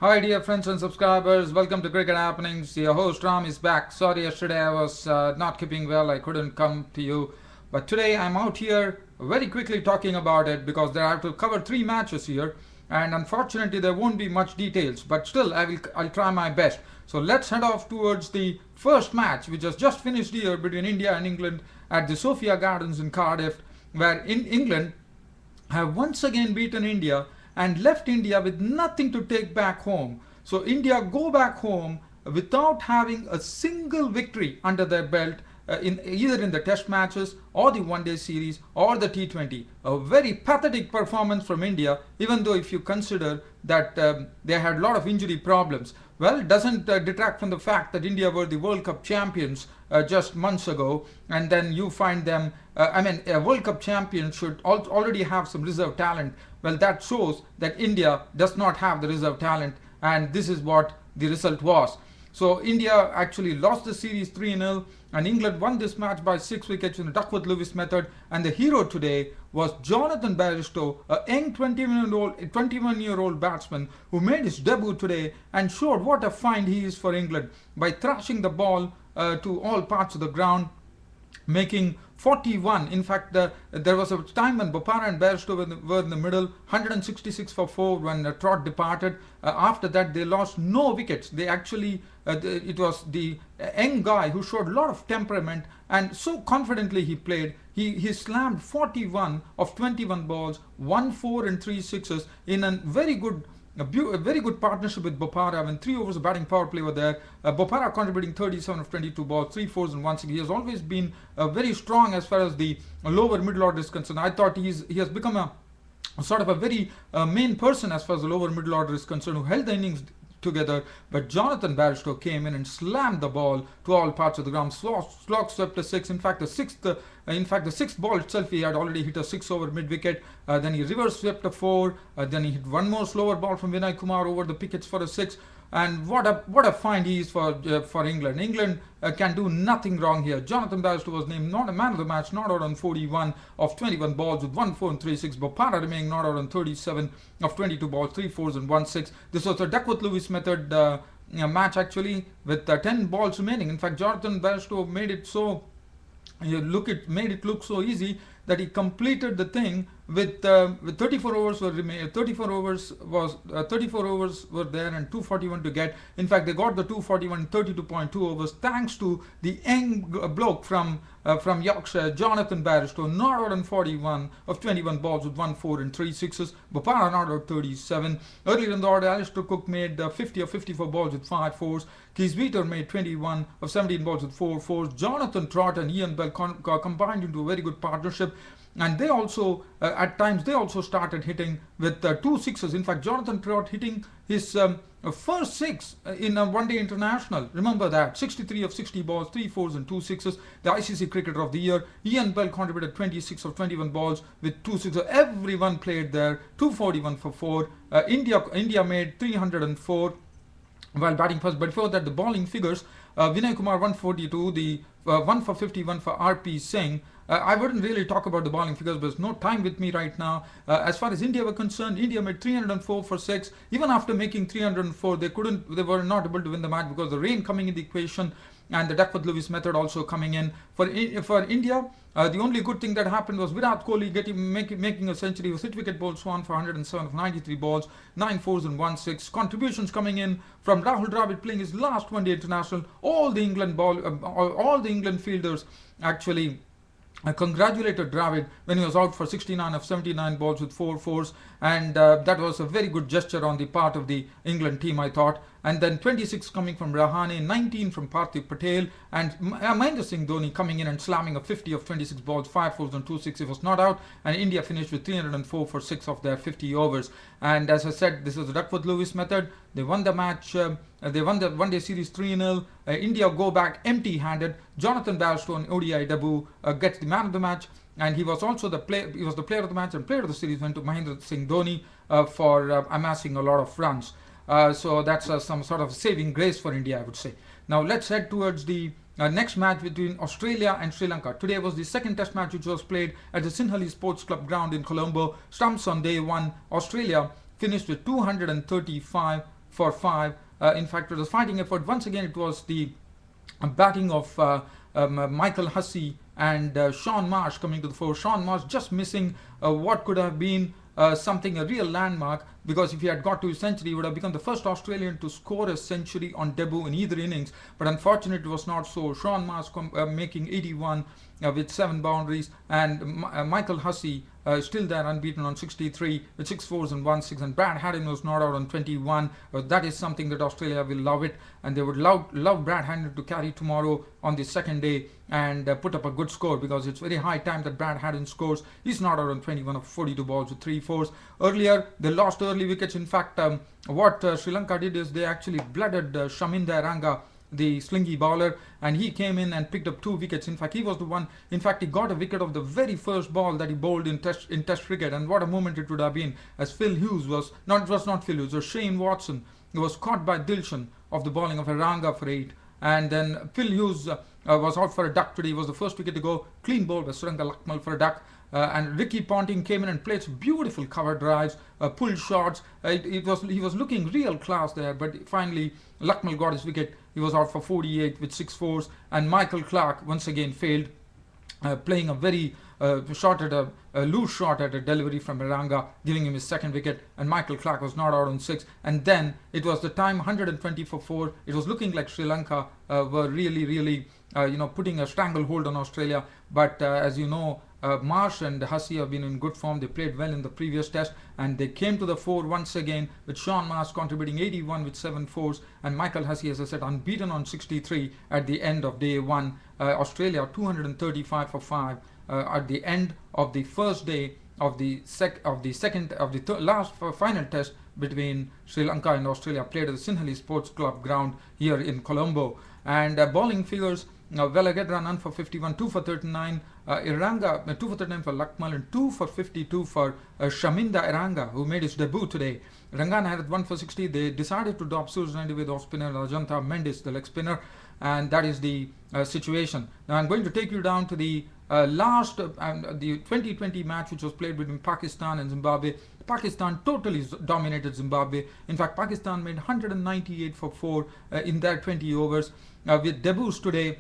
Hi dear friends and subscribers, welcome to Cricket Happenings. Your host Ram is back. Sorry yesterday I was not keeping well, I couldn't come to you. But today I'm out here very quickly talking about it because I have to cover 3 matches here. And unfortunately there won't be much details, but still I'll try my best. So let's head off towards the first match which has just finished here between India and England at the Sophia Gardens in Cardiff, where England have once again beaten India and left India with nothing to take back home. So India go back home without having a single victory under their belt in either in the test matches or the one-day series or the T20. A very pathetic performance from India, even though if you consider that they had a lot of injury problems. Well, it doesn't detract from the fact that India were the World Cup champions just months ago, and then you find them, a World Cup champion should already have some reserve talent. Well, that shows that India does not have the reserve talent, and this is what the result was. So India actually lost the series 3-0, and England won this match by 6 wickets in the Duckworth-Lewis method. And the hero today was Jonathan Bairstow, a young 21-year-old batsman who made his debut today and showed what a find he is for England by thrashing the ball to all parts of the ground, making 41. In fact, there was a time when Bopara and Bairstow were in the middle, 166 for 4 when Trott departed. After that, they lost no wickets. They actually, it was the young guy who showed a lot of temperament, and so confidently he played. He slammed 41 of 21 balls, 1 4 and 3 sixes in a very good partnership with Bopara when 3 overs of batting power play were there. Bopara contributing 37 of 22 balls, 3 fours and 1 6. He has always been very strong as far as the lower middle order is concerned. I thought he has become a sort of a very main person as far as the lower middle order is concerned, who held the innings together. But Jonathan Bairstow came in and slammed the ball to all parts of the ground. Slog swept a 6. In fact, the sixth ball itself, he had already hit a 6 over mid wicket. Then he reverse swept a 4. Then he hit one more slower ball from Vinay Kumar over the pickets for a 6. And what a find he is for England. England can do nothing wrong here. Jonathan Bairstow was named not a man of the match, not out on 41 of 21 balls with 1 4 and 3 6. Bopara remaining not out on 37 of 22 balls, 3 fours and 1 6. This was a Duckworth-Lewis method match actually with 10 balls remaining. In fact, Jonathan Bairstow made it so made it look so easy that he completed the thing with 34 overs were 34 overs were there and 241 to get. In fact, they got the 241 in 32.2 overs thanks to the young bloke from Yorkshire, Jonathan Bairstow, not out on 41 of 21 balls with 1 4 and 3 sixes. Bopara not out 37. Earlier in the order, Alistair Cook made 50 of 54 balls with 5 fours. Keith Wheater made 21 of 17 balls with 4 fours. Jonathan Trott and Ian Bell combined into a very good partnership. And they also, at times, they also started hitting with 2 sixes. In fact, Jonathan Trott hitting his first 6 in a one-day international. Remember that. 63 of 60 balls, 3 fours and 2 sixes. The ICC Cricketer of the Year. Ian Bell contributed 26 of 21 balls with 2 sixes. Everyone played there. 241 for 4. India made 304 while batting first. But before that, the bowling figures. Vinay Kumar 142, the 1 for 51 for RP Singh. I wouldn't really talk about the bowling figures, but there's no time with me right now. As far as India were concerned, India made 304 for 6. Even after making 304, they were not able to win the match because the rain coming in the equation and the Duckworth-Lewis method also coming in. For India, the only good thing that happened was Virat Kohli making a century. He was hit wicket bowled Swan for 107 of 93 balls, 9 fours and 1 6. Contributions coming in from Rahul Dravid playing his last one-day international. All the England fielders actually congratulated Dravid when he was out for 69 of 79 balls with 4 fours, and that was a very good gesture on the part of the England team, I thought. And then 26 coming from Rahane, 19 from Parthiv Patel, and Mahendra Singh Dhoni coming in and slamming a 50 of 26 balls, 5 fours and 2 6. It was not out, and India finished with 304 for 6 of their 50 overs. And as I said, this is the Duckworth-Lewis method. They won the match. They won the one-day series 3-0. India go back empty-handed. Jonathan Bairstow on ODI debut gets the man of the match, and he was also the player. He was the player of the match, and player of the series went to Mahendra Singh Dhoni for amassing a lot of runs. So that's some sort of saving grace for India, I would say. Now let's head towards the next match between Australia and Sri Lanka. Today was the second test match which was played at the Sinhalese Sports Club ground in Colombo. Stumps on day 1. Australia finished with 235 for 5. In fact, it was fighting effort. Once again, it was the batting of Michael Hussey and Sean Marsh coming to the fore. Sean Marsh just missing what could have been something, a real landmark, because if he had got to his century, he would have become the first Australian to score a century on debut in either innings. But unfortunately, it was not so. Sean Marsh making 81 with 7 boundaries, and Michael Hussey still there unbeaten on 63 with 6 fours and 1 6, and Brad Haddin was not out on 21. That is something that Australia will love it, and they would love Brad Haddin to carry tomorrow on the second day and put up a good score, because it's very high time that Brad Haddin scores. He's not out on 21 of 42 balls with 3 fours. Earlier, they lost early wickets. In fact, what Sri Lanka did is they actually blooded Shaminda Eranga, the slingy bowler, and he came in and picked up 2 wickets. In fact, he was the one. In fact, he got a wicket of the very first ball that he bowled in test cricket, and what a moment it would have been, as Phil Hughes was not Phil Hughes, it was Shane Watson, who was caught by Dilshan of the bowling of Eranga for 8. And then Phil Hughes was out for a duck today. He was the first wicket to go. Clean bowled by Surenga Lakmal for a duck. And Ricky Ponting came in and played some beautiful cover drives, pulled shots. He was looking real class there, but finally Lakmal got his wicket. He was out for 48 with 6 fours. And Michael Clarke once again failed, playing a very loose shot at a delivery from Eranga, giving him his second wicket, and Michael Clarke was not out on 6. And then it was the time 120 for 4. It was looking like Sri Lanka were really putting a stranglehold on Australia, but as you know, Marsh and Hussey have been in good form. They played well in the previous test, and they came to the fore once again, with Sean Marsh contributing 81 with 7 fours, and Michael Hussey, as I said, unbeaten on 63 at the end of day 1. Australia 235 for 5 at the end of the first day of the last final test between Sri Lanka and Australia, played at the Sinhalese Sports Club ground here in Colombo. And bowling figures, Velagadra none for 51, 2 for 39, Eranga 2 for 39 for Lakmal, and 2 for 52 for Shaminda Eranga, who made his debut today. Rangana had 1 for 60. They decided to drop Susan with off spinner Ajanta Mendes, the leg spinner, and that is the situation. Now I'm going to take you down to the the 2020 match, which was played between Pakistan and Zimbabwe. Pakistan totally dominated Zimbabwe. In fact, Pakistan made 198 for 4 in their 20 overs, with debuts today.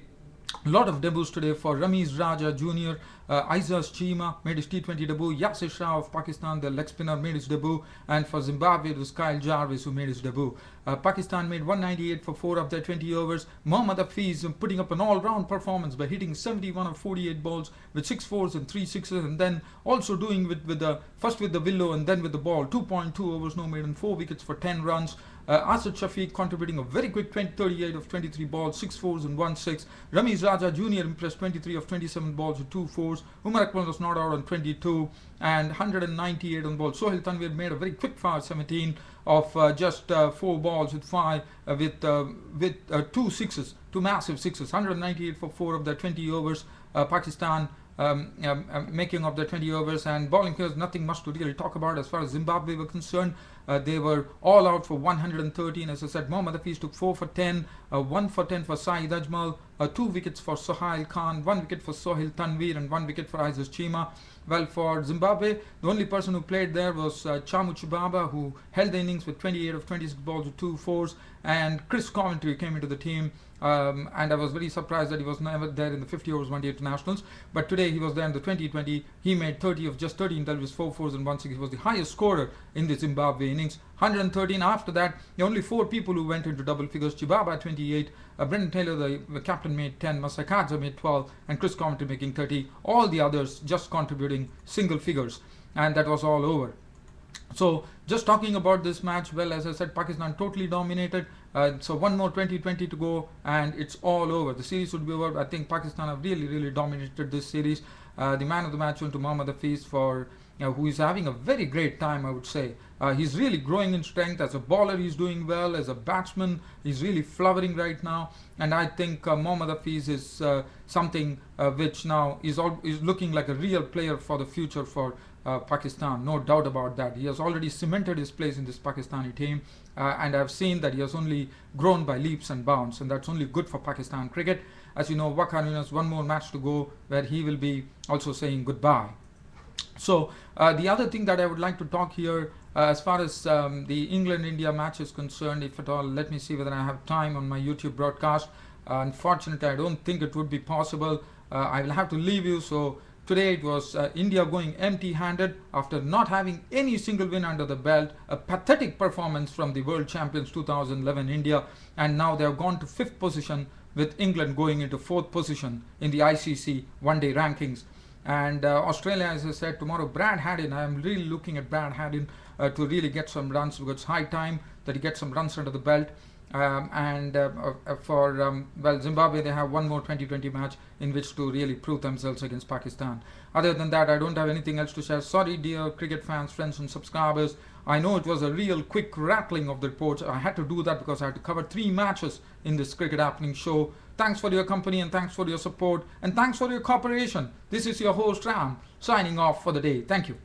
A lot of debuts today for Ramiz Raja Jr., Isaac Chima made his T20 debut, Yasir Shah of Pakistan, the leg spinner, made his debut, and for Zimbabwe it was Kyle Jarvis who made his debut. Pakistan made 198 for 4 of their 20 overs. Mohammad Hafiz putting up an all-round performance by hitting 71 of 48 balls with 6 fours and 3 sixes, and then also doing first with the willow and then with the ball. 2.2 overs, no maiden, 4 wickets for 10 runs. Asad Shafiq contributing a very quick 38 of 23 balls, 6 fours and 1 6. Ramiz Raja Jr. impressed 23 of 27 balls with 2 fours. Umar Akmal was not out on 22 and 198 on balls. Sohail Tanvir made a very quick fire 17 of just 4 balls with 5 with 2 sixes, 2 massive sixes. 198 for 4 of their 20 overs. Pakistan making of the 20 overs, and bowling here, nothing much to really talk about as far as Zimbabwe were concerned. They were all out for 113. As I said, Mohammad Hafiz took 4 for 10, 1 for 10 for Saeed Ajmal, 2 wickets for Sohail Khan, 1 wicket for Sohail Tanvir, and 1 wicket for Isaac Chima. Well, for Zimbabwe, the only person who played there was Chamu Chibaba, who held the innings with 28 of 26 balls with 2 fours, and Chris Coventry came into the team. And I was very surprised that he was never there in the 50 overs one day internationals, but today he was there in the 2020. He made 30 of just 13 deliveries, 4 fours and 1 6. He was the highest scorer in the Zimbabwe innings, 113. After that, the only 4 people who went into double figures: Chibaba 28, Brendan Taylor, the captain, made 10, Masakadza made 12, and Chris Coventry making 30. All the others just contributing single figures, and that was all over. So just talking about this match, well, as I said, Pakistan totally dominated. So one more 2020 to go and it's all over. The series would be over. I think Pakistan have really dominated this series. The man of the match went to Mohammad Hafiz, for who is having a very great time, I would say. He's really growing in strength. As a bowler, he's doing well. As a batsman, he's really flowering right now. And I think Mohammad Hafiz is something which now is looking like a real player for the future for Pakistan, no doubt about that. He has already cemented his place in this Pakistani team, and I've seen that he has only grown by leaps and bounds, and that's only good for Pakistan cricket. As you know, Wakar has one more match to go where he will be also saying goodbye. So the other thing that I would like to talk here As far as the England-India match is concerned, if at all, let me see whether I have time on my YouTube broadcast. Unfortunately, I don't think it would be possible. I will have to leave you. So today it was India going empty-handed after not having any single win under the belt. A pathetic performance from the world champions 2011 India, and now they have gone to 5th position, with England going into 4th position in the ICC one-day rankings. And Australia, as I said, tomorrow, Brad Haddin. I am really looking at Brad Haddin to really get some runs, because it's high time that he gets some runs under the belt. For Zimbabwe, they have one more 2020 match in which to really prove themselves against Pakistan. Other than that, I don't have anything else to share. Sorry, dear cricket fans, friends and subscribers. I know it was a real quick rattling of the reports. I had to do that because I had to cover 3 matches in this Cricket Happening show. Thanks for your company, and thanks for your support, and thanks for your cooperation. This is your host Ram, signing off for the day. Thank you.